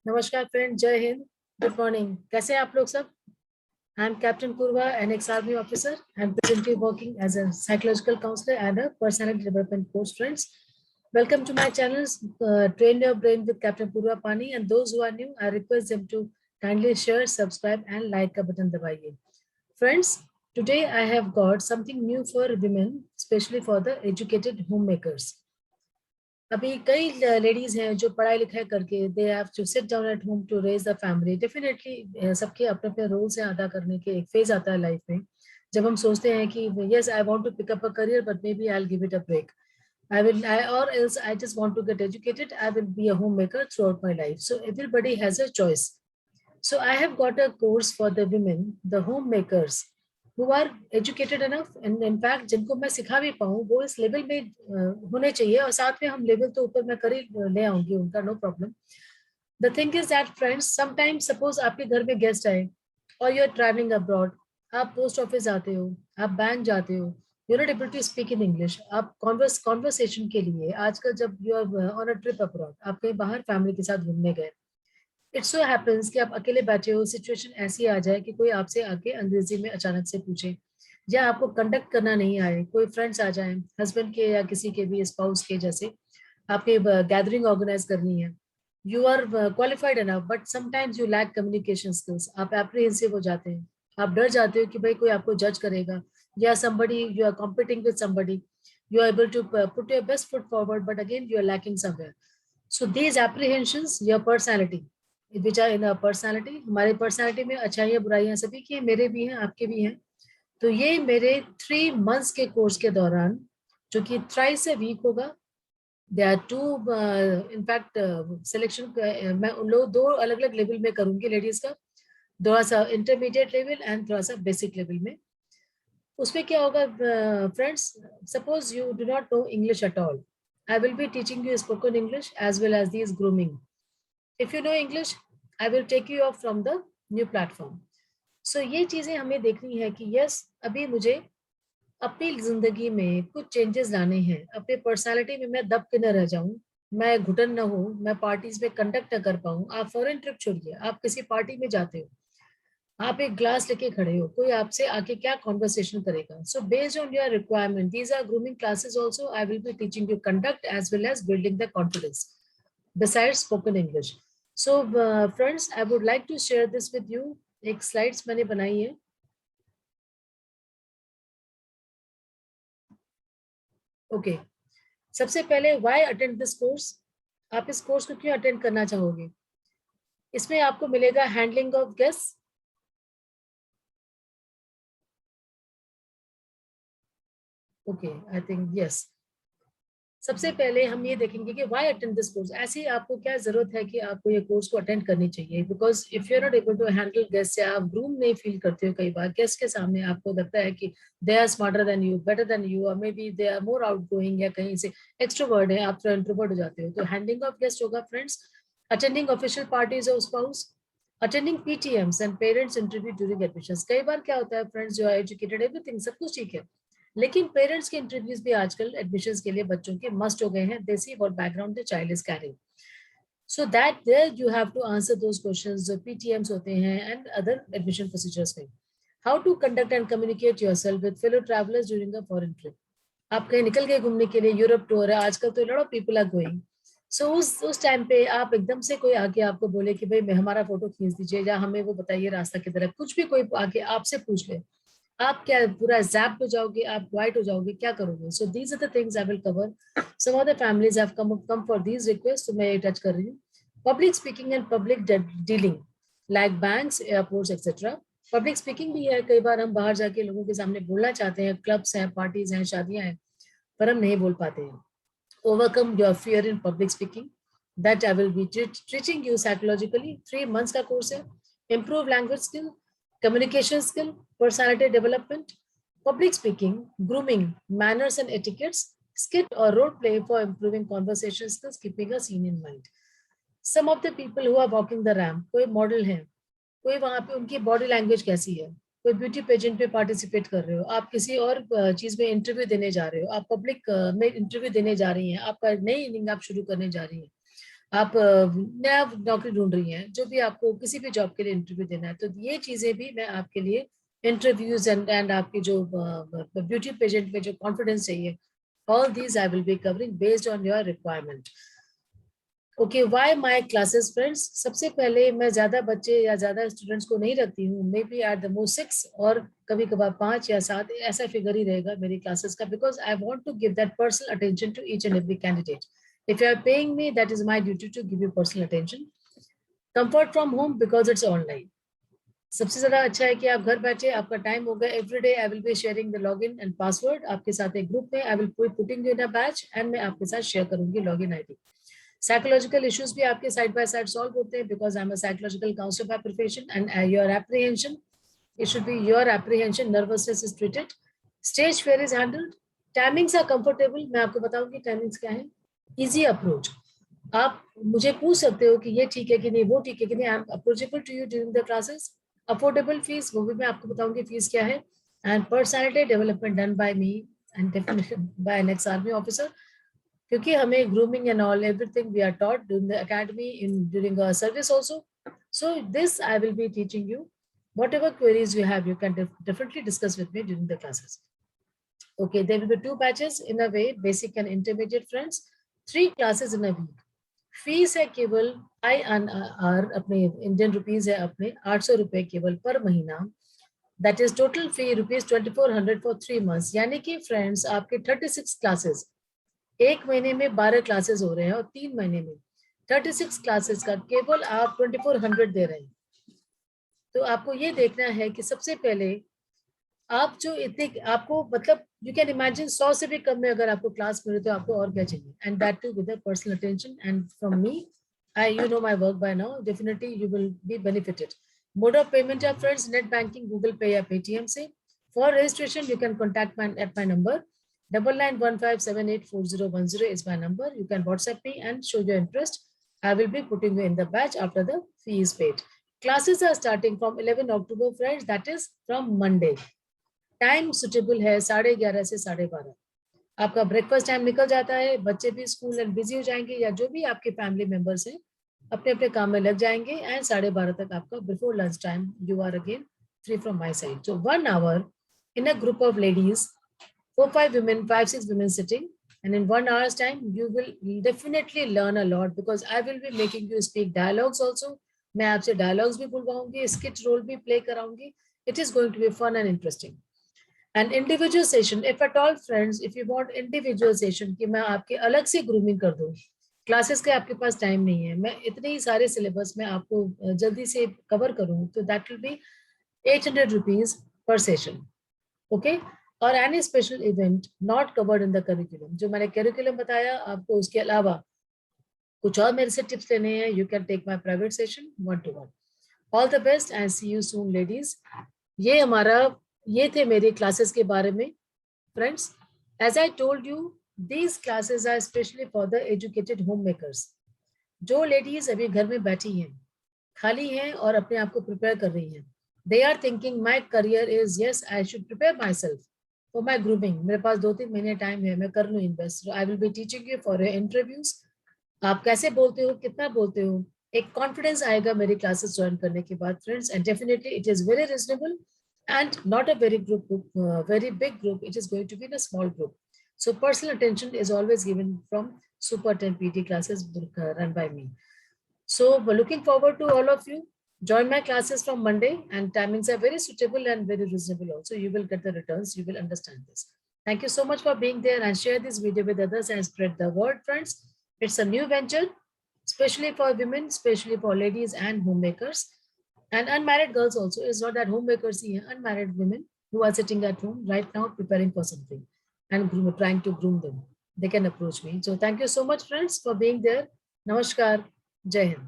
नमस्कार फ्रेंड, जय Hind, good morning. कैसे हैं आप लोग सब? I am captain Purva, an ex army officer and presently working as a psychological counsellor and a personality development coach. Friends, welcome to my channel, Train Your Brain with Captain Purva Pani, and those who are new, I request them to kindly share, subscribe and like का button दबाइए। Friends, today I have got something new for women, especially for the educated homemakers. अभी कई ladies हैं जो पढ़ाई लिखाई करके they have to sit down at home to raise the family. Definitely सबके अपने अपने रोल्स हैं अदा करने के। एक फेज आता है लाइफ में जब हम सोचते हैं कि yes I want to pick up a career but maybe I will give it a break. I or else I just want to get educated. I will be a homemaker throughout my life. So everybody has a choice. So I have got a course for the women, the homemakers, who are educated enough, and in fact जिनको मैं सिखा भी पाऊँ वो इस level में होने चाहिए, और साथ में हम लेवल तो ऊपर मैं कर ही ले आऊंगी उनका, no problem. The thing is that friends, sometimes suppose आपके घर में गेस्ट आए और यू आर ट्रैवलिंग अब्रॉड, आप पोस्ट ऑफिस जाते हो, आप बैंक जाते हो, you not able to speak in English. आप कॉन्वर्सेशन के लिए आजकल जब you are on a trip abroad, आप कहीं बाहर फैमिली के साथ घूमने गए, इट सो हैपेंस कि आप अकेले बैठे हो, सिचुएशन ऐसी आ जाए कि कोई आपसे आके अंग्रेजी में अचानक से पूछे, या आपको कंडक्ट करना नहीं आए, कोई फ्रेंड्स आ जाए, हस्बैंड के या किसी के भी स्पाउस के, जैसे आपके गैदरिंग ऑर्गेनाइज करनी है। You are qualified enough but sometimes you lack communication skills. आप एप्रीहेंसिव हो जाते हैं, आप डर जाते हो कि भाई कोई आपको जज करेगा, या somebody you are competing with somebody, you are able to put your best foot forward but again you are lacking somewhere. So these apprehensions, your personality, which are in a personality, हमारे personality में अच्छाइयाँ बुराइयां सभी की, मेरे भी हैं आपके भी हैं। तो ये मेरे 3 months के कोर्स के दौरान, जो कि थ्राइस ए वीक होगा, they are two in fact selection, मैं उन लोग 2 अलग अलग लेवल में करूंगी लेडीज का, थोड़ा सा इंटरमीडिएट लेवल एंड थोड़ा सा बेसिक लेवल में। उसमें क्या होगा friends, suppose you do not know English at all, I will be teaching you spoken English as well as this grooming. If you know English, I will take you off from the new platform. So ये चीजें हमें देखनी है कि yes, अभी मुझे अपनी जिंदगी में कुछ चेंजेस लाने हैं, अपने पर्सनालिटी में मैं दब के न रह जाऊं, मैं घुटन न हो, मैं पार्टीज में कंडक्ट न कर पाऊं। आप फॉरेन ट्रिप छोड़िए, आप किसी पार्टी में जाते हो, आप एक ग्लास लेके खड़े हो, कोई आपसे आके क्या कॉन्वर्सेशन करेगा। So based on your requirement, these are grooming classes also, I will be teaching you conduct as well as building the confidence besides spoken English. So friends, I would like to share this with you. एक slides मैंने बनाई है। Okay, सबसे पहले why attend this course. आप इस course को क्यों अटेंड करना चाहोगे? इसमें आपको मिलेगा handling of guest. Okay, I think yes. सबसे पहले हम ये देखेंगे कि व्हाई अटेंड दिस कोर्स। ऐसी आपको क्या जरूरत है कि आपको ये कोर्स को अटेंड करनी चाहिए? Because if you are not able to handle guest, या आप ग्रूम नहीं फील करते हो, कई बार गेस्ट के सामने आपको लगता है कि they are smarter than you, better than you, और maybe they are more outgoing, या कहीं से एक्सट्रोवर्ट है, आप थोड़ा इंट्रोवर्ट हो जाते हो, तो हैंडलिंग ऑफ गेस्ट होगा friends. Attending official parties of spouse, attending PTMs and parents interview during admissions. कई बार क्या होता है फ्रेंड्स, जो है एजुकेटेड, एवरीथिंग सब कुछ ठीक है, लेकिन पेरेंट्स के इंटरव्यूज भी आजकल एडमिशंस के लिए बच्चों के मस्ट हो गए हैं। They see what background the child is carrying, so that there you have to answer those questions जो पीटीएम्स होते हैं एंड अदर एडमिशन प्रोसीजर्स में। How to conduct and communicate yourself with fellow travellers during a foreign trip. आप कहीं निकल गए घूमने के लिए, यूरोप टूर है आजकल, तो lot of people are going. So उस टाइम पे आप एकदम से कोई आके आपको बोले कि भाई मैं हमारा फोटो खींच दीजिए, या हमें वो बताइए रास्ता किधर है, कुछ भी कोई आके आपसे पूछ ले, आप क्या पूरा जैप हो जाओगे, आप वाइट हो जाओगे, क्या करोगे? So these are the things I will cover. Some of the families have come for these request, तो मैं ये टच कर रही हूँ। Public speaking and public dealing like banks, airports etcetera. Public speaking भी है, कई बार हम बाहर जाके लोगों के सामने बोलना चाहते हैं, क्लब्स हैं, पार्टीज हैं, शादियां हैं, पर हम नहीं बोल पाते हैं। Overcome your fear in public speaking, that I will be teaching you psychologically. 3 months का कोर्स है। Improve language skill, communication skill, personality development, public speaking, grooming, manners and etiquettes, skit or role play for improving conversation skills, keeping a scene in mind. Some of the people who are walking the ramp, कोई model है, कोई वहां पे उनकी body language कैसी है, कोई beauty pageant में पार्टिसिपेट कर रहे हो, आप किसी और चीज में इंटरव्यू देने जा रहे हो, आप पब्लिक में इंटरव्यू देने जा रही हैं, आपका नई इनिंग आप शुरू करने जा रही हैं, आप नया नौकरी ढूंढ रही हैं, जो भी आपको किसी भी जॉब के लिए इंटरव्यू देना है, तो ये चीजें भी मैं आपके लिए इंटरव्यूज एंड आपकी जो ब्यूटी पेजेंट में जो कॉन्फिडेंस चाहिए, all these I will be covering based on your requirement. Okay, why my classes friends. सबसे पहले मैं ज्यादा बच्चे या ज्यादा स्टूडेंट्स को नहीं रखती हूँ, may be at the most 6 और कभी कभार 5 या 7, ऐसा फिगर ही रहेगा मेरी क्लासेस का, because I want to give that personal attention to each and every candidate. If you are paying me, that is my duty to give you personal attention. Comfort from home because it's online. सबसे ज्यादा अच्छा है कि आप घर बैठे, आपका time हो गया. Everyday I will be sharing the login and password आपके साथ एक ग्रुप में. I will putting you in a batch and मैं आपके साथ शेयर करूंगी लॉगिन आईडी. साइकोलॉजिकल इश्यूज भी आपके साइड बाय साइड सॉल्व होते हैं, because I am a psychological counsellor by profession. And your apprehension, it should be your apprehension, nervousness is treated, stage fear is handled. Timings are comfortable. मैं आपको बताऊंगी timings क्या है. Easy approach. आप मुझे पूछ सकते हो कि ये ठीक है कि नहीं, वो ठीक है कि नहीं. I am approachable to you during the classes. Affordable fees, वो भी मैं आपको बताऊंगी फीस क्या है. And personality development done by me and definitely by an ex army officer, क्योंकि हमें grooming and all everything we are taught during the academy in during our service also. So this I will be teaching you. Whatever queries you have, you can definitely discuss with me during the classes. Okay, there will be 2 batches in a way, basic and intermediate friends. 3 classes in a week. Fees है केवल INR अपने Indian rupees है अपने 800 रुपए केवल पर महीना. That is total fee ₹2400 for 3 months. यानी कि फ्रेंड्स आपके 36 क्लासेस, एक महीने में 12 क्लासेस हो रहे हैं और 3 महीने में 36 क्लासेस का केवल आप 2400 दे रहे हैं. तो आपको ये देखना है कि सबसे पहले आप जो इतने आपको मतलब यू कैन इमेजिन 100 से भी कम में अगर आपको क्लास मिले तो आपको और क्या चाहिए. And that too with personal attention and from me. I you know my work by now, definitely you will be benefited. Mode of payment है friends, net banking, Google Pay या पेटीएम से. For registration you can contact my at my number 9915784010 is my number. You can WhatsApp me and show your interest. I will be putting you in the batch after the fee is paid. Classes are starting from 11 October, friends. That is from Monday. Time suitable है 11:30 से 12:30. आपका breakfast time निकल जाता है, बच्चे भी school and busy हो जाएंगे, या जो भी आपके फैमिली मेंबर्स हैं अपने अपने काम में लग जाएंगे. एंड 12:30 तक आपका before lunch time you are again free from my side. So 1 hour in a group of ladies, 4-5 women, 5-6 women sitting, and in 1 hour's time you will definitely learn a lot, because I will be making you speak dialogues also. मैं आपसे dialogues भी बुलवाऊंगी, skit role भी play कराऊंगी. It is going to be fun and interesting. And individual session, if at all friends, if you want individual session कि मैं आपके अलग से grooming कर दूँ, क्लासेस के आपके पास टाइम नहीं है, मैं इतने ही सारे सिलेबस में आपको जल्दी से कवर करूँ, तो that will be 800 rupees per session. Okay. और any special event not covered in the curriculum. जो मैंने करिकुलम बताया आपको, उसके अलावा कुछ और मेरे से टिप्स लेने हैं, you can take my private session 1-to-1. All the best and see you soon ladies. ये थे मेरी क्लासेस के बारे में friends. As I told you, these classes are specially for the educated home makers. जो ladies अभी घर में बैठी हैं, खाली हैं और अपने आप को प्रिपेयर कर रही हैं. They are thinking my career is, yes, I should prepare myself for my grooming. मेरे पास 2-3 महीने टाइम है, मैं कर लूँ invest. So I will be teaching you for your interviews. आप कैसे बोलते हो, कितना बोलते हो, एक कॉन्फिडेंस आएगा मेरी क्लासेस ज्वाइन करने के बाद friends. And definitely it is very reasonable and not a very very big group. It is going to be in a small group. So personal attention is always given from Super 10 PT classes run by me. So we're looking forward to all of you. Join my classes from Monday, and timings are very suitable and very reasonable also. You will get the returns. You will understand this. Thank you so much for being there, and share this video with others and spread the word, friends. It's a new venture, especially for women, especially for ladies and homemakers. And unmarried girls also. It's not that homemakers here, unmarried women who are sitting at home right now preparing for something and trying to groom them. They can approach me. So thank you so much, friends, for being there. Namaskar. Jai Hind.